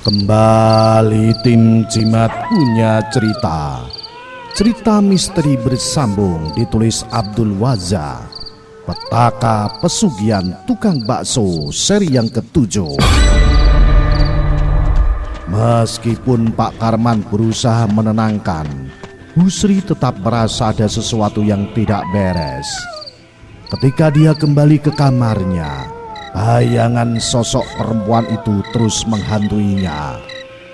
Kembali tim Jimat punya cerita. Cerita misteri bersambung ditulis Abdul Waza. Petaka Pesugihan Tukang Bakso seri yang ke-7. Meskipun Pak Karman berusaha menenangkan, Bu Sri tetap merasa ada sesuatu yang tidak beres. Ketika dia kembali ke kamarnya, bayangan sosok perempuan itu terus menghantuinya,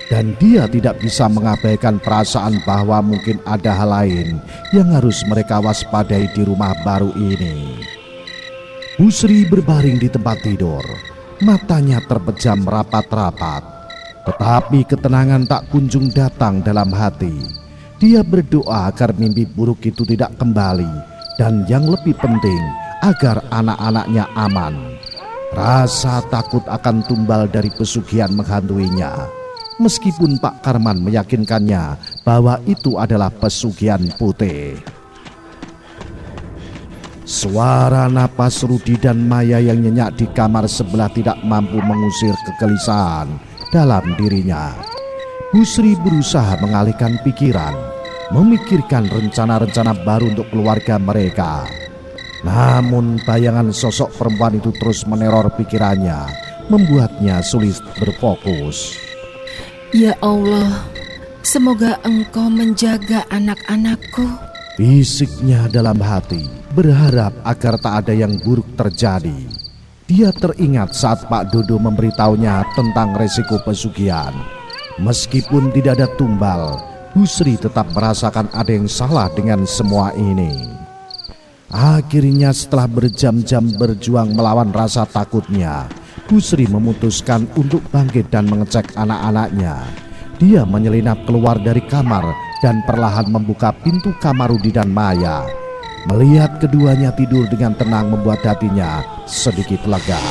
dan dia tidak bisa mengabaikan perasaan bahwa mungkin ada hal lain yang harus mereka waspadai di rumah baru ini. Bu Sri berbaring di tempat tidur, matanya terpejam rapat-rapat, tetapi ketenangan tak kunjung datang dalam hati. Dia berdoa agar mimpi buruk itu tidak kembali, dan yang lebih penting, agar anak-anaknya aman. Rasa takut akan tumbal dari pesugihan menghantuinya, meskipun Pak Karman meyakinkannya bahwa itu adalah pesugihan putih. Suara napas Rudi dan Maya yang nyenyak di kamar sebelah tidak mampu mengusir kegelisahan dalam dirinya. Bu Sri berusaha mengalihkan pikiran, memikirkan rencana-rencana baru untuk keluarga mereka. Namun bayangan sosok perempuan itu terus meneror pikirannya, membuatnya sulit berfokus. Ya Allah, semoga Engkau menjaga anak-anakku, bisiknya dalam hati, berharap agar tak ada yang buruk terjadi. Dia teringat saat Pak Dodo memberitahunya tentang resiko pesugihan. Meskipun tidak ada tumbal, Bu Sri tetap merasakan ada yang salah dengan semua ini. Akhirnya setelah berjam-jam berjuang melawan rasa takutnya, Bu Sri memutuskan untuk bangkit dan mengecek anak-anaknya. Dia menyelinap keluar dari kamar dan perlahan membuka pintu kamar Rudi dan Maya. Melihat keduanya tidur dengan tenang membuat hatinya sedikit lega.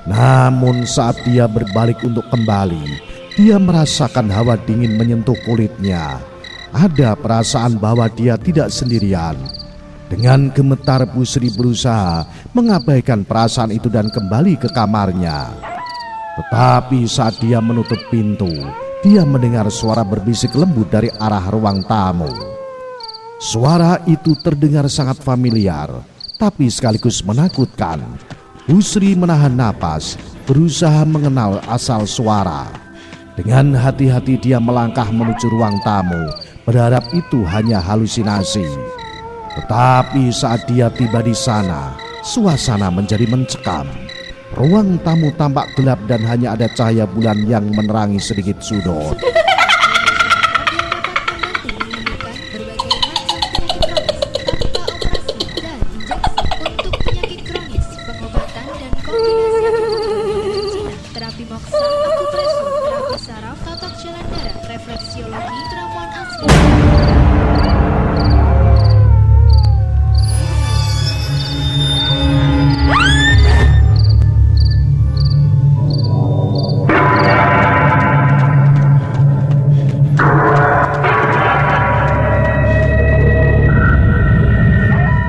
Namun saat dia berbalik untuk kembali, dia merasakan hawa dingin menyentuh kulitnya. Ada perasaan bahwa dia tidak sendirian. Dengan gemetar Bu Sri berusaha mengabaikan perasaan itu dan kembali ke kamarnya. Tetapi saat dia menutup pintu, dia mendengar suara berbisik lembut dari arah ruang tamu. Suara itu terdengar sangat familiar, tapi sekaligus menakutkan. Bu Sri menahan napas, berusaha mengenal asal suara. Dengan hati-hati dia melangkah menuju ruang tamu, berharap itu hanya halusinasi. Tetapi saat dia tiba di sana, suasana menjadi mencekam. Ruang tamu tampak gelap dan hanya ada cahaya bulan yang menerangi sedikit sudut.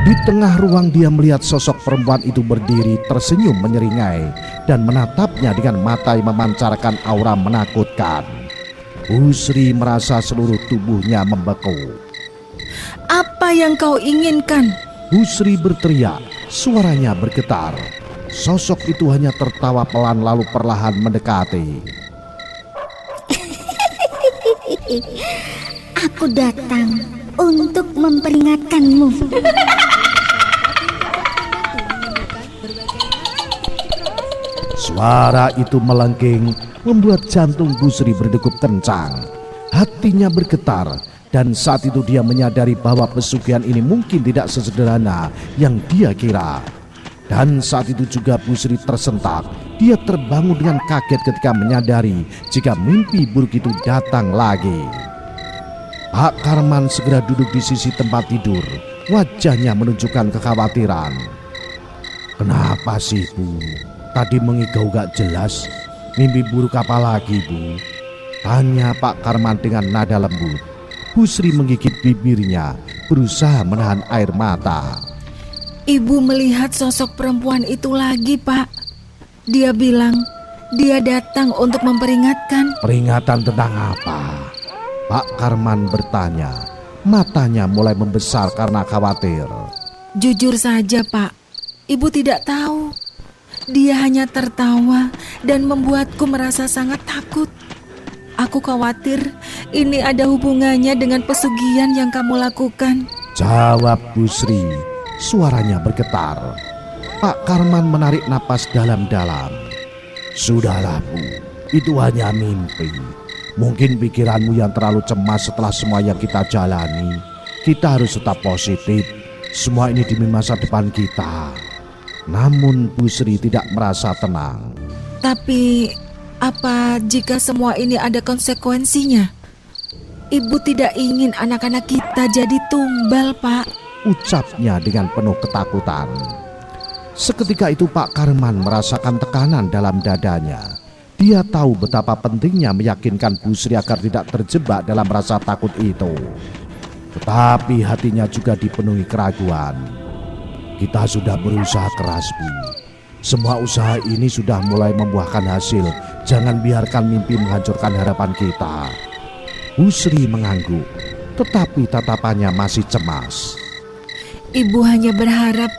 Di tengah ruang dia melihat sosok perempuan itu berdiri tersenyum menyeringai dan menatapnya dengan mata yang memancarkan aura menakutkan. Bu Sri merasa seluruh tubuhnya membeku. Apa yang kau inginkan? Bu Sri berteriak, suaranya bergetar. Sosok itu hanya tertawa pelan lalu perlahan mendekati. Aku datang untuk memperingatkanmu. Suara itu melengking, membuat jantung Bu Sri berdegup kencang. Hatinya bergetar, dan saat itu dia menyadari bahwa pesugihan ini mungkin tidak sesederhana yang dia kira. Dan saat itu juga Bu Sri tersentak. Dia terbangun dengan kaget ketika menyadari jika mimpi buruk itu datang lagi. Pak Karman segera duduk di sisi tempat tidur. Wajahnya menunjukkan kekhawatiran. Kenapa sih, Bu? Tadi mengigau gak jelas. Mimpi buruk apa lagi, Bu? Tanya Pak Karman dengan nada lembut. Bu Sri menggigit bibirnya, berusaha menahan air mata. Ibu melihat sosok perempuan itu lagi, Pak. Dia bilang dia datang untuk memperingatkan. Peringatan tentang apa? Pak Karman bertanya. Matanya mulai membesar karena khawatir. Jujur saja, Pak, Ibu tidak tahu. Dia hanya tertawa dan membuatku merasa sangat takut. Aku khawatir ini ada hubungannya dengan pesugihan yang kamu lakukan. Jawab Bu Sri. Suaranya bergetar. Pak Karman menarik napas dalam-dalam. Sudahlah Bu, itu hanya mimpi. Mungkin pikiranmu yang terlalu cemas setelah semua yang kita jalani. Kita harus tetap positif. Semua ini demi masa depan kita. Namun Bu Sri tidak merasa tenang. Tapi apa jika semua ini ada konsekuensinya? Ibu tidak ingin anak-anak kita jadi tumbal, Pak. Ucapnya dengan penuh ketakutan. Seketika itu Pak Karman merasakan tekanan dalam dadanya. Dia tahu betapa pentingnya meyakinkan Bu Sri agar tidak terjebak dalam rasa takut itu. Tetapi hatinya juga dipenuhi keraguan. Kita sudah berusaha keras, Bu. Semua usaha ini sudah mulai membuahkan hasil. Jangan biarkan mimpi menghancurkan harapan kita. Bu Sri mengangguk, tetapi tatapannya masih cemas. Ibu hanya berharap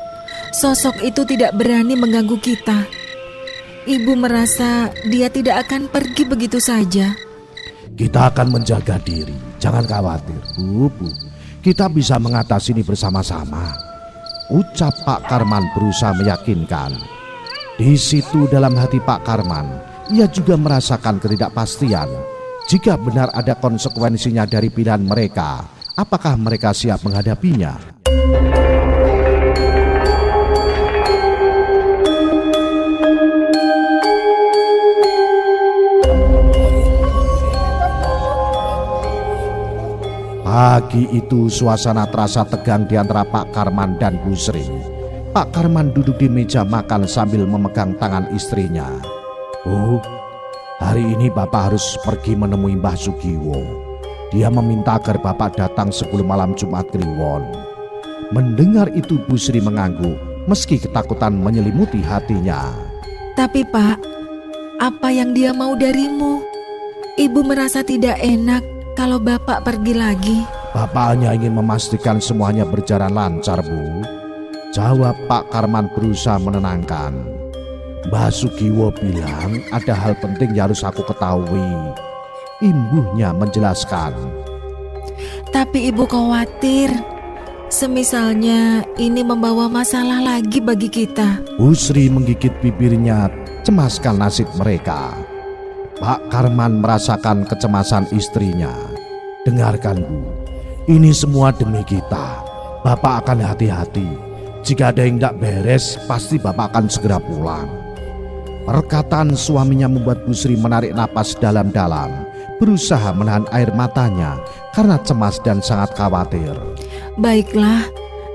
sosok itu tidak berani mengganggu kita. Ibu merasa dia tidak akan pergi begitu saja. Kita akan menjaga diri. Jangan khawatir, Bu. Kita bisa mengatasi ini bersama-sama. Ucap Pak Karman berusaha meyakinkan. Di situ dalam hati Pak Karman, ia juga merasakan ketidakpastian. Jika benar ada konsekuensinya dari pilihan mereka, apakah mereka siap menghadapinya? Pagi itu suasana terasa tegang di antara Pak Karman dan Bu Sri. Pak Karman duduk di meja makan sambil memegang tangan istrinya. Bu, hari ini Bapak harus pergi menemui Mbah Sugiwo. Dia meminta agar Bapak datang sebelum malam Jumat Kliwon. Mendengar itu Bu Sri mengangguk meski ketakutan menyelimuti hatinya. Tapi Pak, apa yang dia mau darimu? Ibu merasa tidak enak kalau Bapak pergi lagi. Bapak hanya ingin memastikan semuanya berjalan lancar, Bu. Jawab Pak Karman berusaha menenangkan. Mbah Sugiwo bilang ada hal penting yang harus aku ketahui. Imbuhnya menjelaskan. Tapi Ibu khawatir, semisalnya ini membawa masalah lagi bagi kita. Bu Sri menggigit bibirnya, cemaskan nasib mereka. Pak Karman merasakan kecemasan istrinya. Dengarkan, Bu, ini semua demi kita. Bapak akan hati-hati. Jika ada yang tidak beres, pasti Bapak akan segera pulang. Perkataan suaminya membuat Bu Sri menarik napas dalam-dalam, berusaha menahan air matanya karena cemas dan sangat khawatir. Baiklah,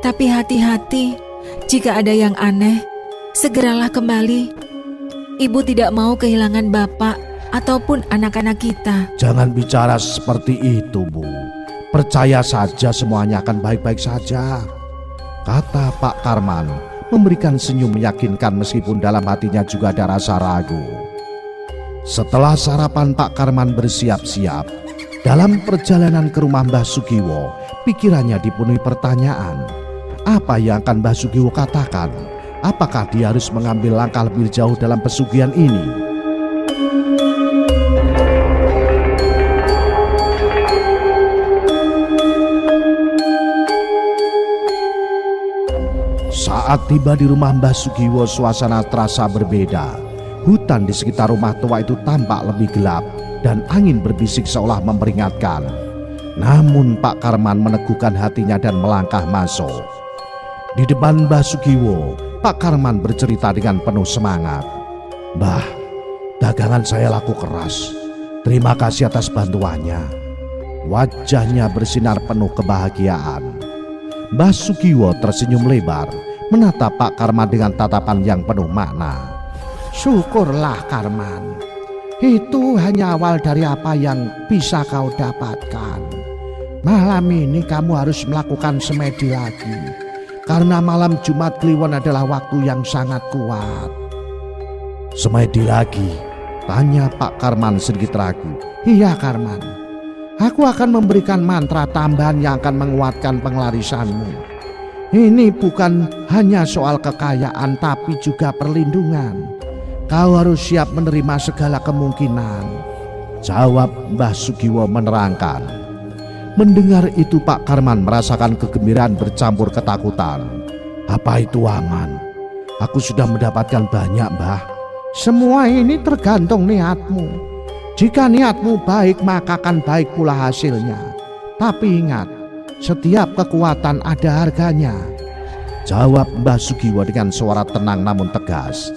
tapi hati-hati. Jika ada yang aneh, segeralah kembali. Ibu tidak mau kehilangan Bapak ataupun anak-anak kita. Jangan bicara seperti itu, Bu. Percaya saja semuanya akan baik-baik saja, kata Pak Karman, memberikan senyum meyakinkan meskipun dalam hatinya juga ada rasa ragu. Setelah sarapan Pak Karman bersiap-siap. Dalam perjalanan ke rumah Mbah Sugiwo, pikirannya dipenuhi pertanyaan. Apa yang akan Mbah Sugiwo katakan? Apakah dia harus mengambil langkah lebih jauh dalam pesugihan ini? Saat tiba di rumah Mbah Sugiwo, suasana terasa berbeda. Hutan di sekitar rumah tua itu tampak lebih gelap dan angin berbisik seolah memperingatkan. Namun Pak Karman meneguhkan hatinya dan melangkah masuk. Di depan Mbah Sugiwo, Pak Karman bercerita dengan penuh semangat. Mbah, dagangan saya laku keras. Terima kasih atas bantuannya. Wajahnya bersinar penuh kebahagiaan. Mbah Sugiwo tersenyum lebar, menatap Pak Karman dengan tatapan yang penuh makna. Syukurlah Karman, itu hanya awal dari apa yang bisa kau dapatkan. Malam ini kamu harus melakukan semedi lagi. karena malam Jumat Kliwon adalah waktu yang sangat kuat. Semedi lagi, tanya Pak Karman sedikit ragu. Iya Karman, aku akan memberikan mantra tambahan yang akan menguatkan penglarisanmu. Ini bukan hanya soal kekayaan tapi juga perlindungan. Kau harus siap menerima segala kemungkinan, jawab Mbah Sugiwo menerangkan. Mendengar itu Pak Karman merasakan kegembiraan bercampur ketakutan. Apa itu aman? Aku sudah mendapatkan banyak, Mbah. Semua ini tergantung niatmu. Jika niatmu baik maka akan baik pula hasilnya. Tapi ingat, setiap kekuatan ada harganya, jawab Mbah Sugiwo dengan suara tenang namun tegas.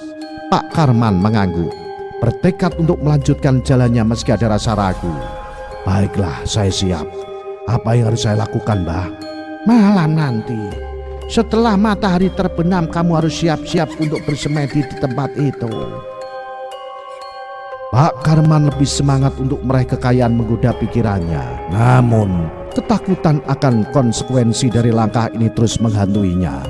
Pak Karman mengangguk, bertekad untuk melanjutkan jalannya meski ada rasa ragu. Baiklah, saya siap. Apa yang harus saya lakukan, Mbah? Malam nanti, setelah matahari terbenam, kamu harus siap-siap untuk bersemedi di tempat itu. Pak Karman lebih semangat untuk meraih kekayaan menggoda pikirannya. Namun, ketakutan akan konsekuensi dari langkah ini terus menghantuinya.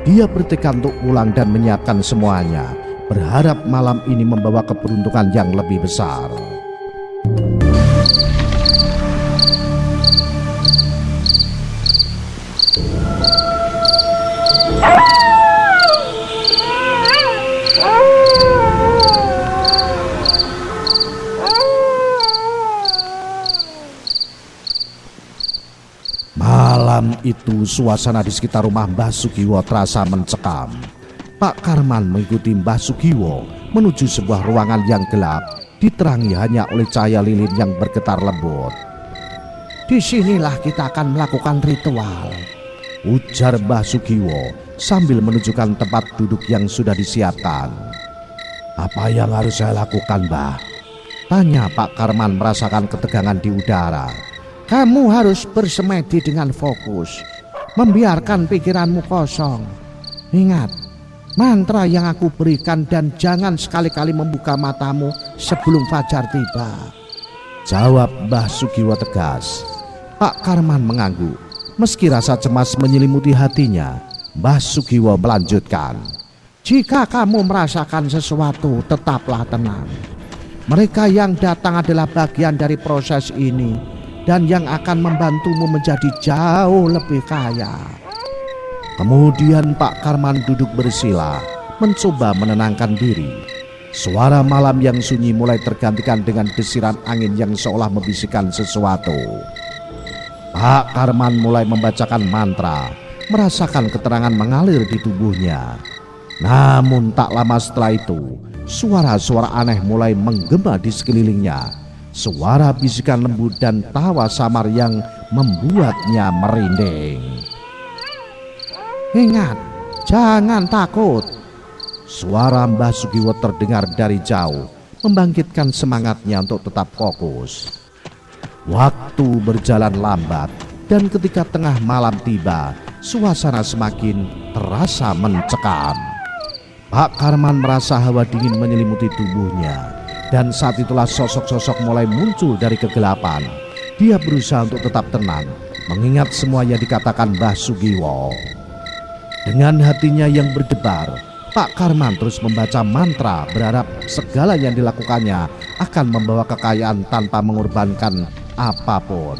Dia bertekad untuk pulang dan menyiapkan semuanya, berharap malam ini membawa keberuntungan yang lebih besar. Malam itu suasana di sekitar rumah Mbah Sugiwo terasa mencekam. Pak Karman mengikuti Mbah Sugiwo menuju sebuah ruangan yang gelap, diterangi hanya oleh cahaya lilin yang bergetar lembut. Disinilah kita akan melakukan ritual, ujar Mbah Sugiwo sambil menunjukkan tempat duduk yang sudah disiapkan. Apa yang harus saya lakukan, Mbah? Tanya Pak Karman merasakan ketegangan di udara. Kamu harus bersemedi dengan fokus, membiarkan pikiranmu kosong. Ingat mantra yang aku berikan dan jangan sekali-kali membuka matamu sebelum fajar tiba, jawab Mbah Sugiwo tegas. Pak Karman mengangguk. Meski rasa cemas menyelimuti hatinya, Mbah Sugiwo melanjutkan. Jika kamu merasakan sesuatu, tetaplah tenang. Mereka yang datang adalah bagian dari proses ini dan yang akan membantumu menjadi jauh lebih kaya. Kemudian Pak Karman duduk bersila, mencoba menenangkan diri. Suara malam yang sunyi mulai tergantikan dengan desiran angin yang seolah membisikkan sesuatu. Pak Karman mulai membacakan mantra, merasakan keterangan mengalir di tubuhnya. Namun tak lama setelah itu, suara-suara aneh mulai menggema di sekelilingnya. Suara bisikan lembut dan tawa samar yang membuatnya merinding. Ingat, jangan takut. Suara Mbah Sugiwo terdengar dari jauh, membangkitkan semangatnya untuk tetap fokus. Waktu berjalan lambat dan ketika tengah malam tiba, suasana semakin terasa mencekam. Pak Karman merasa hawa dingin menyelimuti tubuhnya. Dan saat itulah sosok-sosok mulai muncul dari kegelapan. Dia berusaha untuk tetap tenang, mengingat semua yang dikatakan Mbah Sugiwo. Dengan hatinya yang berdebar, Pak Karman terus membaca mantra, berharap segala yang dilakukannya akan membawa kekayaan tanpa mengorbankan apapun.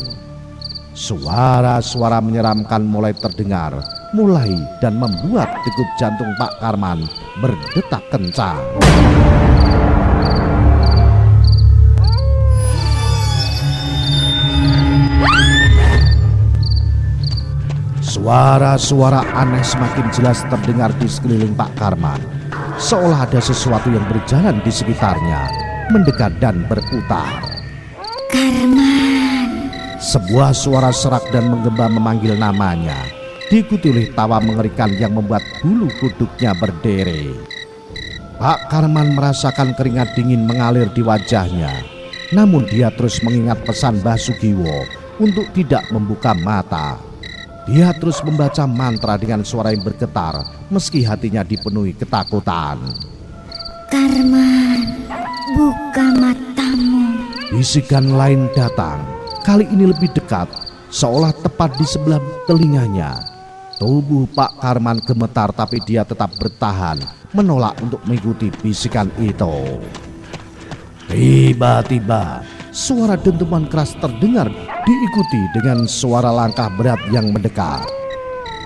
Suara-suara menyeramkan mulai terdengar, dan membuat degup jantung Pak Karman berdetak kencang. Suara-suara aneh semakin jelas terdengar di sekeliling Pak Karman, seolah ada sesuatu yang berjalan di sekitarnya, mendekat dan berputar. Karman. Sebuah suara serak dan menggema memanggil namanya, diikuti oleh tawa mengerikan yang membuat bulu kuduknya berderet. Pak Karman merasakan keringat dingin mengalir di wajahnya, namun dia terus mengingat pesan Mbah Sugiwo untuk tidak membuka mata. Dia terus membaca mantra dengan suara yang bergetar meski hatinya dipenuhi ketakutan. Karman, buka matamu. Bisikan lain datang, kali ini lebih dekat, seolah tepat di sebelah telinganya. Tubuh Pak Karman gemetar, tapi dia tetap bertahan, menolak untuk mengikuti bisikan itu. Tiba-tiba suara dentuman keras terdengar, diikuti dengan suara langkah berat yang mendekat.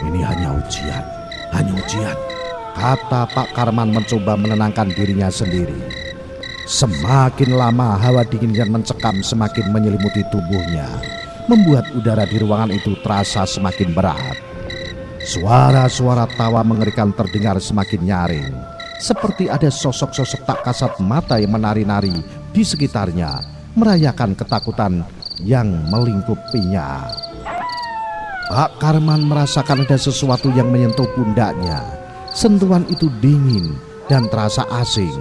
Ini hanya ujian, kata Pak Karman mencoba menenangkan dirinya sendiri. Semakin lama hawa dingin yang mencekam semakin menyelimuti tubuhnya, membuat udara di ruangan itu terasa semakin berat. Suara-suara tawa mengerikan terdengar semakin nyaring, seperti ada sosok-sosok tak kasat mata yang menari-nari di sekitarnya, merayakan ketakutan yang melingkupinya. Pak Karman merasakan ada sesuatu yang menyentuh pundaknya. Sentuhan itu dingin dan terasa asing,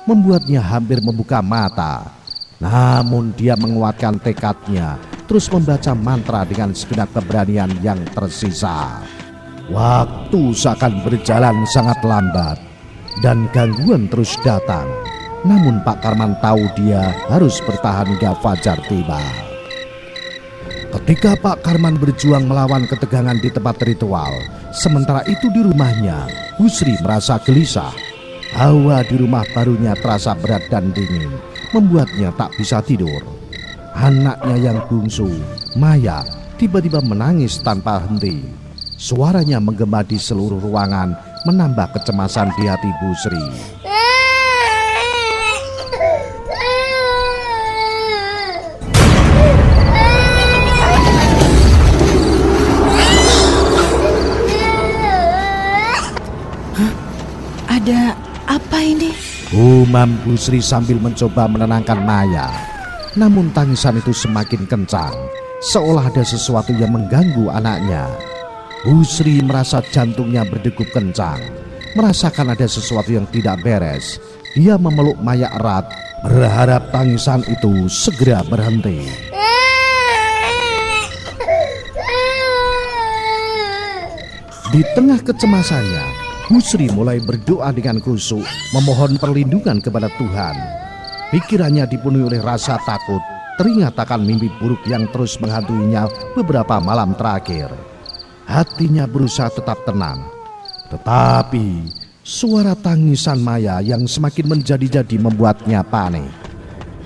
membuatnya hampir membuka mata. Namun dia menguatkan tekadnya, terus membaca mantra dengan segenap keberanian yang tersisa. Waktu seakan berjalan sangat lambat dan gangguan terus datang. Namun Pak Karman tahu dia harus bertahan hingga fajar tiba. Ketika Pak Karman berjuang melawan ketegangan di tempat ritual, sementara itu di rumahnya, Bu Sri merasa gelisah. Hawa di rumah barunya terasa berat dan dingin, membuatnya tak bisa tidur. Anaknya yang bungsu, Maya, tiba-tiba menangis tanpa henti. Suaranya menggema di seluruh ruangan, menambah kecemasan di hati Bu Sri. Ada apa ini? Gumam Bu Sri sambil mencoba menenangkan Maya. Namun tangisan itu semakin kencang, seolah ada sesuatu yang mengganggu anaknya. Bu Sri merasa jantungnya berdegup kencang, merasakan ada sesuatu yang tidak beres. Dia memeluk Maya erat, berharap tangisan itu segera berhenti. Di tengah kecemasannya, Bu Sri mulai berdoa dengan khusyuk, memohon perlindungan kepada Tuhan. Pikirannya dipenuhi oleh rasa takut, teringat akan mimpi buruk yang terus menghantuinya beberapa malam terakhir. Hatinya berusaha tetap tenang, tetapi suara tangisan Maya yang semakin menjadi-jadi membuatnya panik.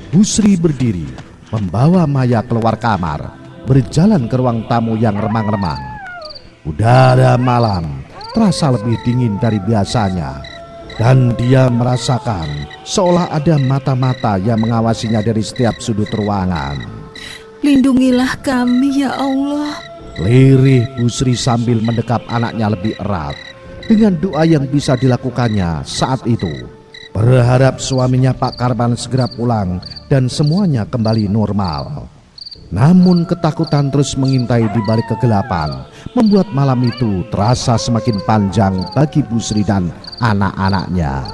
Bu Sri berdiri, membawa Maya keluar kamar, berjalan ke ruang tamu yang remang-remang. Udara malam terasa lebih dingin dari biasanya, dan dia merasakan seolah ada mata-mata yang mengawasinya dari setiap sudut ruangan. Lindungilah kami ya Allah. Lirih Bu Sri sambil mendekap anaknya lebih erat. Dengan doa yang bisa dilakukannya saat itu, berharap suaminya Pak Karman segera pulang dan semuanya kembali normal. Namun ketakutan terus mengintai di balik kegelapan, membuat malam itu terasa semakin panjang bagi Bu Sri dan anak-anaknya.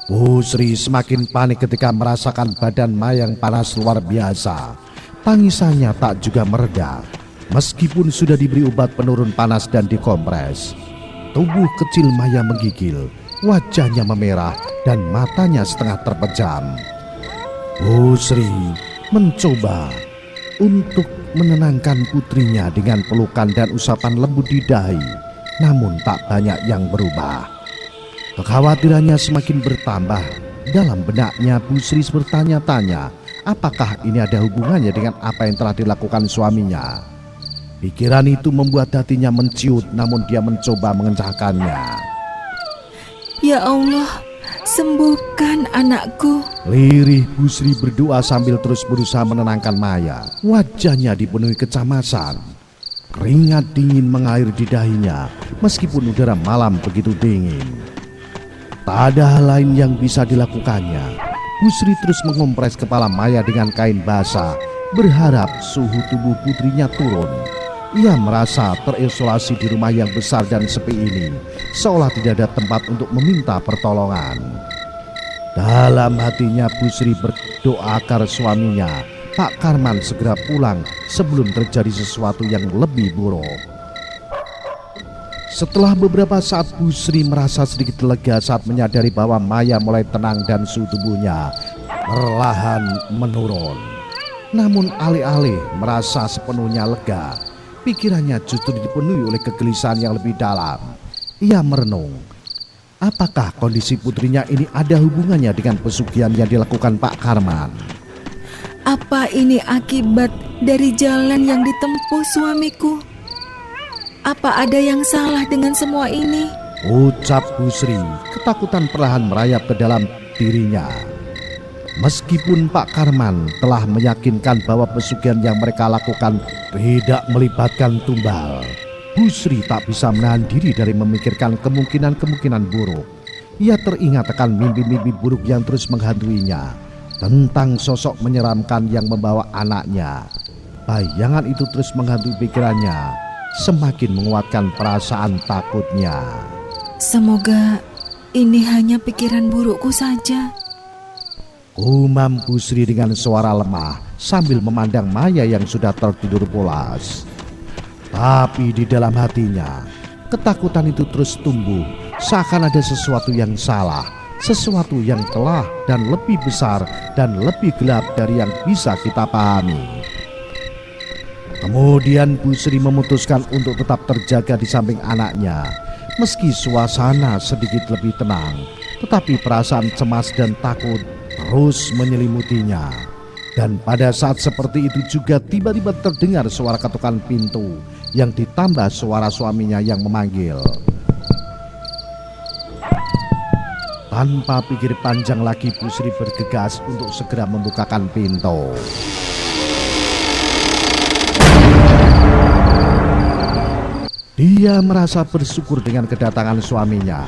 Bu Sri semakin panik ketika merasakan badan Maya yang panas luar biasa. Tangisannya tak juga mereda, meskipun sudah diberi obat penurun panas dan dikompres. Tubuh kecil Maya menggigil, wajahnya memerah dan matanya setengah terpejam. Bu Sri mencoba untuk menenangkan putrinya dengan pelukan dan usapan lembut di dahi, namun tak banyak yang berubah. Kekhawatirannya semakin bertambah. Dalam benaknya Bu Sri bertanya-tanya, apakah ini ada hubungannya dengan apa yang telah dilakukan suaminya. Pikiran itu membuat hatinya menciut, namun dia mencoba mengencangkannya. Ya Allah, sembuhkan anakku. Lirih Bu Sri berdoa sambil terus berusaha menenangkan Maya. Wajahnya dipenuhi kecemasan. Keringat dingin mengalir di dahinya meskipun udara malam begitu dingin. Tak ada hal lain yang bisa dilakukannya. Bu Sri terus mengompres kepala Maya dengan kain basah, berharap suhu tubuh putrinya turun. Ia merasa terisolasi di rumah yang besar dan sepi ini, seolah tidak ada tempat untuk meminta pertolongan. Dalam hatinya Bu Sri berdoa agar suaminya, Pak Karman, segera pulang sebelum terjadi sesuatu yang lebih buruk. Setelah beberapa saat Bu Sri merasa sedikit lega saat menyadari bahwa Maya mulai tenang dan suhu tubuhnya perlahan menurun. Namun alih-alih merasa sepenuhnya lega, pikirannya justru dipenuhi oleh kegelisahan yang lebih dalam. Ia merenung, apakah kondisi putrinya ini ada hubungannya dengan pesugihan yang dilakukan Pak Karman? Apa ini akibat dari jalan yang ditempuh suamiku? Apa ada yang salah dengan semua ini? Ucap Bu Sri, ketakutan perlahan merayap ke dalam dirinya. Meskipun Pak Karman telah meyakinkan bahwa pesugihan yang mereka lakukan tidak melibatkan tumbal, Bu Sri tak bisa menahan diri dari memikirkan kemungkinan-kemungkinan buruk. Ia teringat akan mimpi-mimpi buruk yang terus menghantuinya, tentang sosok menyeramkan yang membawa anaknya. Bayangan itu terus menghantui pikirannya, semakin menguatkan perasaan takutnya. Semoga ini hanya pikiran burukku saja. Umam Bu Sri dengan suara lemah sambil memandang Maya yang sudah tertidur pulas. Tapi di dalam hatinya, ketakutan itu terus tumbuh, seakan ada sesuatu yang salah, sesuatu yang telah dan lebih besar dan lebih gelap dari yang bisa kita pahami. Kemudian Bu Sri memutuskan untuk tetap terjaga di samping anaknya. Meski suasana sedikit lebih tenang, tetapi perasaan cemas dan takut terus menyelimutinya. Dan pada saat seperti itu juga tiba-tiba terdengar suara ketukan pintu yang ditambah suara suaminya yang memanggil. Tanpa pikir panjang lagi, Bu Sri bergegas untuk segera membukakan pintu. Dia merasa bersyukur dengan kedatangan suaminya.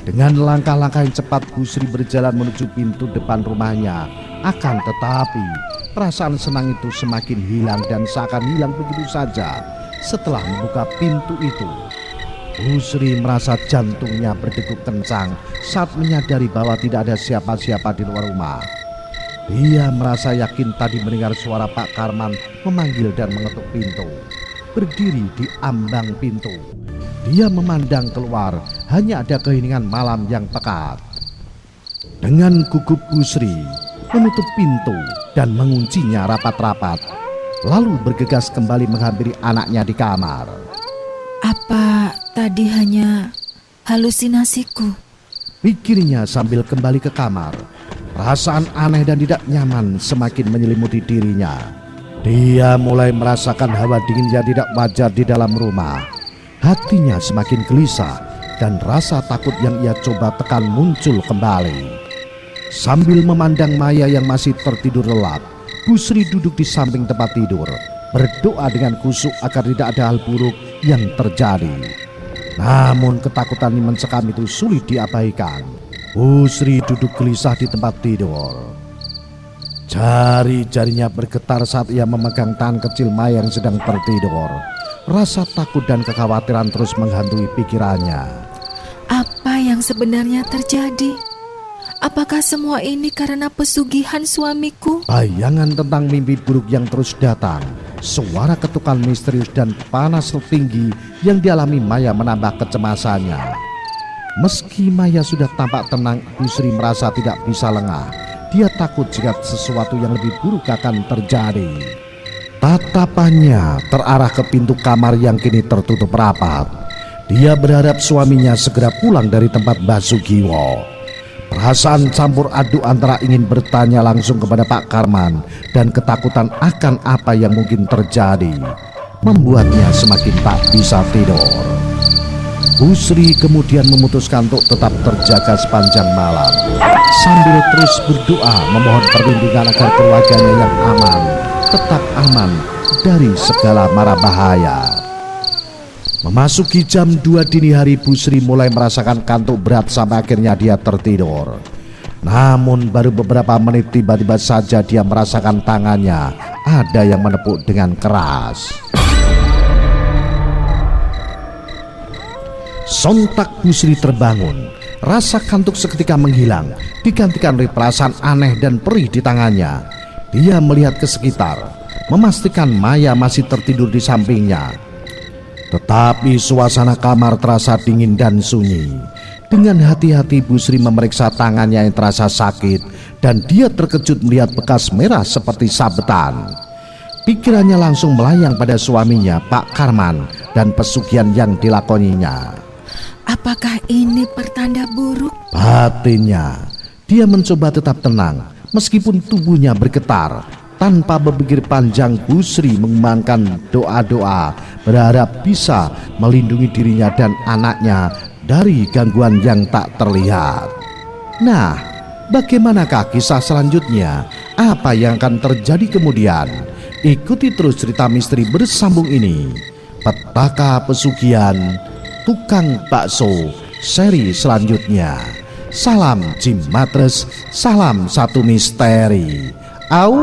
Dengan langkah-langkah yang cepat, Bu Sri berjalan menuju pintu depan rumahnya. Akan tetapi, perasaan senang itu semakin hilang dan seakan hilang begitu saja setelah membuka pintu itu. Bu Sri merasa jantungnya berdegup kencang saat menyadari bahwa tidak ada siapa-siapa di luar rumah. Dia merasa yakin tadi mendengar suara Pak Karman memanggil dan mengetuk pintu. Berdiri di ambang pintu, dia memandang keluar, hanya ada keheningan malam yang pekat. Dengan gugup Bu Sri menutup pintu dan menguncinya rapat-rapat, lalu bergegas kembali menghampiri anaknya di kamar. Apa tadi hanya halusinasiku? Pikirnya sambil kembali ke kamar. Perasaan aneh dan tidak nyaman semakin menyelimuti dirinya. Dia mulai merasakan hawa dingin yang tidak wajar di dalam rumah. Hatinya semakin gelisah dan rasa takut yang ia coba tekan muncul kembali. Sambil memandang Maya yang masih tertidur lelap, Bu Sri duduk di samping tempat tidur, berdoa dengan khusyuk agar tidak ada hal buruk yang terjadi. Namun ketakutan yang mencekam itu sulit diabaikan. Bu Sri duduk gelisah di tempat tidur. Jari-jarinya bergetar saat ia memegang tangan kecil Maya yang sedang tertidur. Rasa takut dan kekhawatiran terus menghantui pikirannya. Apa yang sebenarnya terjadi? Apakah semua ini karena pesugihan suamiku? Bayangan tentang mimpi buruk yang terus datang, suara ketukan misterius dan panas tinggi yang dialami Maya menambah kecemasannya. Meski Maya sudah tampak tenang, Bu Sri merasa tidak bisa lengah. Dia takut jika sesuatu yang lebih buruk akan terjadi. Tatapannya terarah ke pintu kamar yang kini tertutup rapat. Dia berharap suaminya segera pulang dari tempat basuh giwo. Perasaan campur aduk antara ingin bertanya langsung kepada Pak Karman dan ketakutan akan apa yang mungkin terjadi membuatnya semakin tak bisa tidur. Bu Sri kemudian memutuskan untuk tetap terjaga sepanjang malam, sambil terus berdoa memohon perlindungan agar keluarganya yang aman, tetap aman dari segala mara bahaya. Memasuki jam 2 dini hari, Bu Sri mulai merasakan kantuk berat sampai akhirnya dia tertidur. Namun baru beberapa menit tiba-tiba saja dia merasakan tangannya ada yang menepuk dengan keras. Sontak Bu Sri terbangun. Rasa kantuk seketika menghilang, digantikan oleh perasaan aneh dan perih di tangannya. Dia melihat ke sekitar, memastikan Maya masih tertidur di sampingnya. Tetapi suasana kamar terasa dingin dan sunyi. Dengan hati-hati Bu Sri memeriksa tangannya yang terasa sakit, dan dia terkejut melihat bekas merah seperti sabetan. pikirannya langsung melayang pada suaminya Pak Karman dan pesugihan yang dilakoninya. Apakah ini pertanda buruk? Batinnya, dia mencoba tetap tenang meskipun tubuhnya bergetar. Tanpa berpikir panjang, Busri mengumandangkan doa-doa berharap bisa melindungi dirinya dan anaknya dari gangguan yang tak terlihat. Nah, bagaimanakah kisah selanjutnya? Apa yang akan terjadi kemudian? Ikuti terus cerita misteri bersambung ini. Petaka Pesugihan Tukang Bakso seri selanjutnya. Salam Cimatres, salam satu misteri. Au.